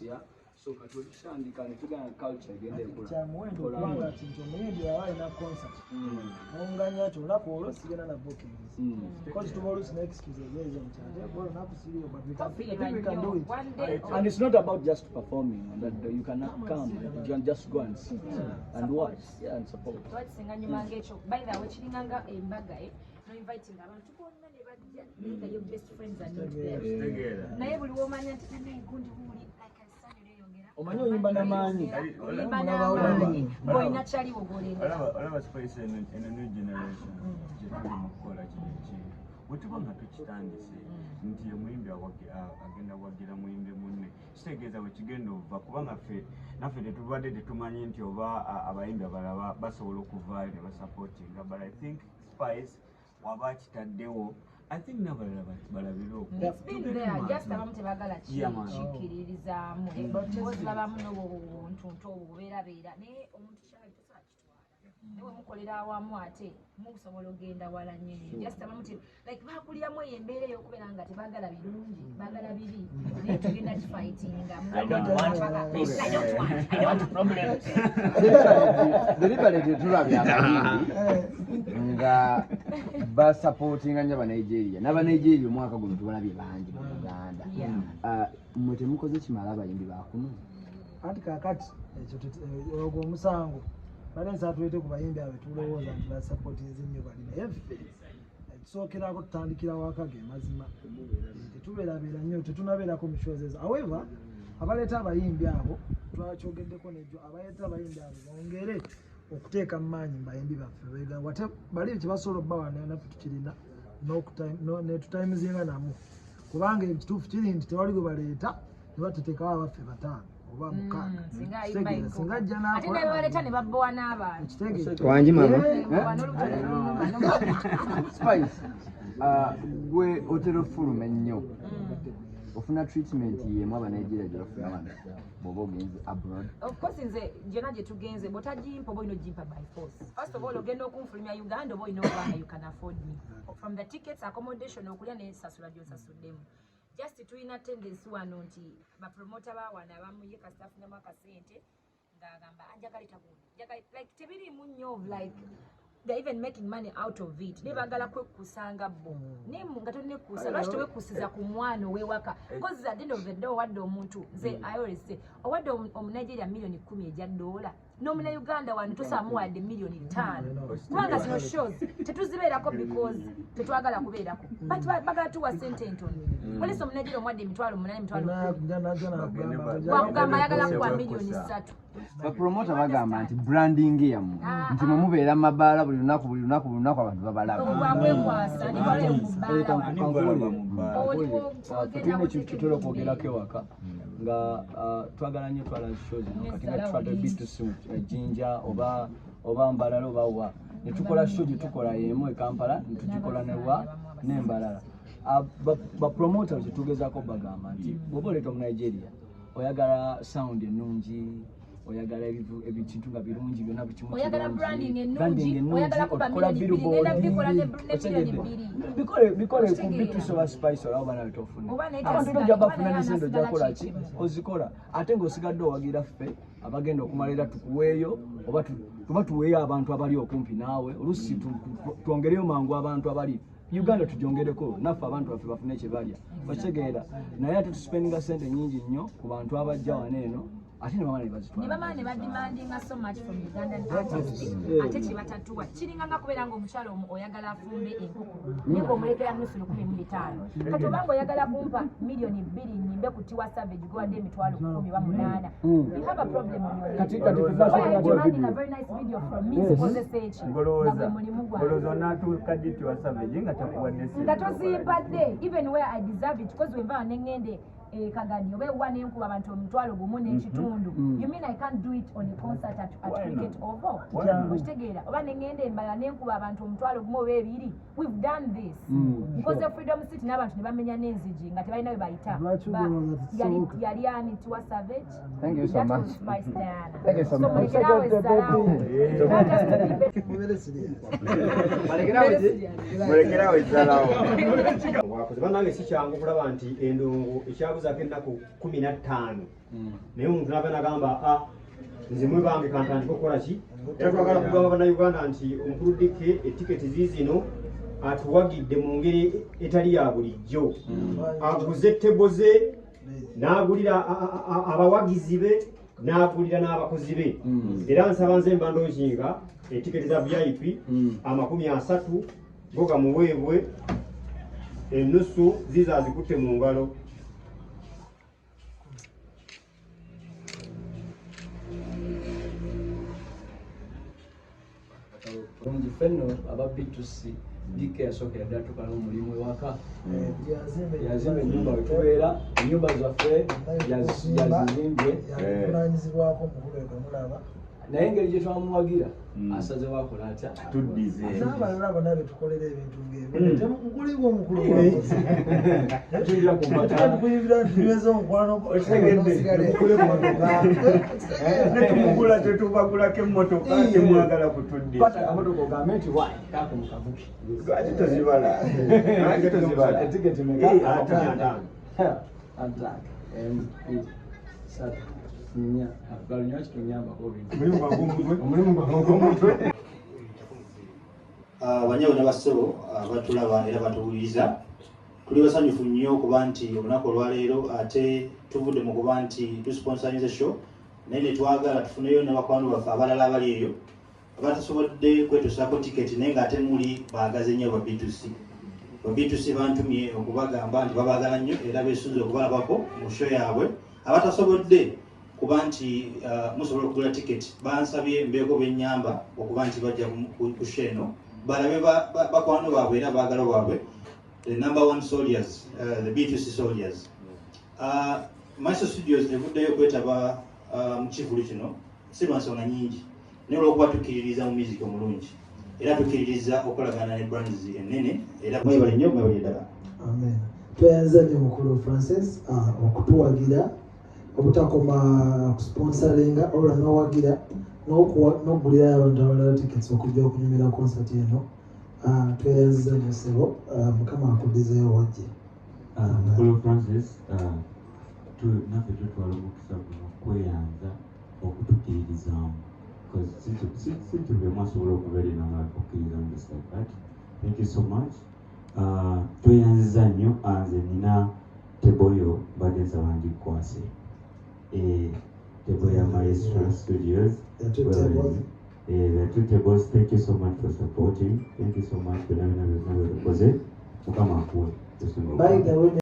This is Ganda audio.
yeah. So katulishandika nitugana culture gende kula. Cha muwendo kwanga chinjo muyindi yawaye na concert. Munganya cho lapolo sigena na bookings. Because tomorrow is next excuse there is mchanje. Bora nakusirio but we can do it. And it's not about just performing that you can come, you can just go and sing and watch, yeah, and support. What singanya mangecho by the way chilinganga embaga no inviting abantu tukonna ne bajja neka your best friends are not there. Naye buli womanya ntikane inkundi huli Omanyo yimba na manyi. Yimba na manyi. Boy naturally wogolenga. Olaba spice in a new generation. Jetuli mukola kinchi. Wetubanga tukitandise. Nti ye muyimbi agenda wagira muyimbi munne. Kitegeeza we kigenda ova kubanga ffe naffe tetubadde tetumanyi nti oba abayimbi abalaba basobola okuvaayo ne basupportinga. But I think Spice waba kitaddewo. I think never balabiro. It's been there. Just abamu tebagala chikiririzamu. Because labamu no ntuntu obubeerabeera naye omuntu kyali tosakitwala. Newe mukolera awamu ate musobola ogenda wala nnyo. Just abamu like bakuliramu embeera y'okubeera nga tebagala birungi, bagala bibi. Naye tugenda fightinga. I don't want problems. Deliberately tulabya nga ba supporting anya Nigeria. Naba Nigeria mwaka guno tubalabye bangi mu Uganda. Mwete mukoze kimala abayimbi bakuno. Ati kakati ekyo ogwo musango. Balenza tuwete ku bayimbi abe tulowooza nti ba supporting zinyo bali naye ffe. Tusookera ko tutandikira wakage mazima. Tetubeerabeera nnyo tetunabeerako mu shows ezo. However, abaleeta abayimbi abo twakyogeddeko n'ekyo abaleeta abayimbi abo bongere okuteeka maanyi mbayimbi baffe wega wate bali kibasobola obbawa naffe tukirina netutimizinga namu kubanga ekituufu kiri nti tewali gwe baleeta ne bateteekawo abaffe bataano oba mukaaga singa ajja n'akola ne babbowa n'abantu wangi mama Spice gwe otero fuluma ennyo ofuna treatment yemu Abanigeria gy'ofuna wano bw'oba ogenze abroad. Of course nze jena gye tugenze bw'otagimpa oba olina ogimpa by force. First of all ogenda okunfulumya Uganda oba olina obanga you can afford me. From the tickets, accommodation okulya n'ensasula gy'osasuddemu. Just tulina tendency wano nti bapromota bawana abamu ye kasita afunamu akasente ng'agamba njagala etaguno like tebirimu nnyo like they're even making money out of it. They bagala kwekusanga bo. Nemu nga tonekusa. Lwaki towekusiza ku mwana owewaka. Because at the end of the day wadde omuntu nze I always say wadde Nigeria million 10 ejja dola. No muna Uganda wanu tusamuwadde million 5. Kubanga zino shows tetuzibeerako because tetwagala kubeerako. But bagala tuwa sente ntono. Police Nigeria omwadde emitwalo 8 wakugamba ayagala kuwa million 3. Bapromota bagamba nti branding yamu nti mubeera mabaala buli lunaku abantu babalaba. Tulina kitolo kwogerako ewaka nga twagala nnyo twala shows kati nga tutwala B2C Jinja oba Mbalala oba wa ne tukola show gye tukola emu e Kampala ne tugikola ne wa n'Embalala. Bapromota kye tugezaako bagamba nti bw'oba oleeta mu Nigeria oyagala sound ennungi oyagala ebintu nga birungi byonna bikimu oyagala branding ennungi oyagala kuba billboard bikole ku B2C oba Spice olaba bana bitofuna abantu bajja bafuna n'esente ojja kukola ki ozikola ate ng'osigadde owagira ffe abagenda okumalira tukuweeyo oba tuba tuweeyo abantu abali okumpi naawe oluusi twongereyo mangu abantu abali Uganda tujongereko naffe abantu baffe bafune kye balya okitegeera naye ate tuspendinga sente nnyingi nnyo ku bantu abajja wano eno ate ne bamala ne bademandinga so much from Ugandan artists ate kye batatuwa kiringanga kubeera ng'omukyalo oyagala afumbe enkoko naye ng'omulekera nusu 15 kati obanga oyagala kumpa million 2 nyimbe ku Tiwa Savage gwadde emitwalo 18 you have a problem on your kati demanding a very nice video from me suppose sechi ngolozo natuuka gye Tiwa Savage nga takuwadde nga tozimpadde even where I deserve it because wenva nengende kagadi obe one enkuba abantu omutwalo gumu n'ekitundu you mean I can't do it on a concert at cricket oval okitegeera oba nengende Embala n'enkuba abantu omutwalo gumu oba ebiri we've done this because of Freedom City n'abantu ne bamenya n'enzigi nga tebalina we bayita yali ani Tiwa Savage. Thank you so much. Thank you so much. Balekerawo bwakoze bannange si kyangu kulaba nti endongo ekyabuzaako ennaku 15 naye omuntu naba nagamba nze mwe bange kantandika okukola ki era twagala kugamba bannayuganda nti omukulu Dick etiketi ziizino atuwagidde mu ngeri etali ya bulijjo aguze tebo ze n'agulira abawagizi be n'agulira n'abakozi be era nsaba nze mba ndookinga etiketi za VIP 30 go gamuweebwe ennusu ziza azikutte mu ngalo Kurungi fenno aba B2C Dick yasookera ddala tukala omulimu ewaka yazimba ennyumba wetubeera ennyumba zaffe yazizimbye yavunanyizibwako mukulu mulaba naye engeri gye twamuwagira asaze wakola atya tuddize abalala bonna betukolera ebintu ng'ebyo temukulibwa omukulu tukuyibira ntiweza omukwano netumugula tetubagulako emmotoka temwagala kutuddiza pata akamotoka ogambe nti wayi kako mukavuki lwaki tozibala lwaki tozibala etiketi meka ataka satu nya galunya kitunyambako bintu omulimu gw'omutwe banyawo ne bassebo batulaba era batuwuliriza tuli basanyufu nnyo okuba nti olunaku olwaleero ate tuvudde mu kuba nti tusponsorize show naye netwagala tufuneyo ne bakwano baffe abalala abali eyo abatasobodde kwetusaako tiketi naye ng'ate muli baagaze nnyo ba B2C ba B2C bantumye okubagamba nti babaagala nnyo era beesunze okubalabako mu show yaabwe abatasobodde kuba nti musobola okugula tiketi bansabye mbeeko bennyamba okuba nti bajja ku show eno balabe bakwano baabwe era baagala baabwe the number one soldiers the B2C soldiers Maiso Studios evuddeyo okwetaba mu kivulu kino si lwa nsonga nyingi naye olw'okuba tukkiririza mu music omulungi era tukkiririza okolagana ne brands ennene era mwebale nnyo mwebale ddala amen tweyanza nnyo mukulu Francis okutuwagira obutakoma kusponsoringa olwa n'owagira n'okugulira abantu abalala tickets okujja okunyumira concert eno tweyanziza nnyo ssebo mukama akuddizeeyo wajje mukulu Francis naffe tutwala omukisa guno kweyanza okutukkiririzaamu si tubemu asobola okubeera enamala okukkiriza mu this like that. Thank you so much. Tweyanziza nnyo nze nina teboyo mbadde nsaba ngikwase table ya Maestro Studios. The two tables. Thank you so much for supporting. Thank you so much for having us. By the way.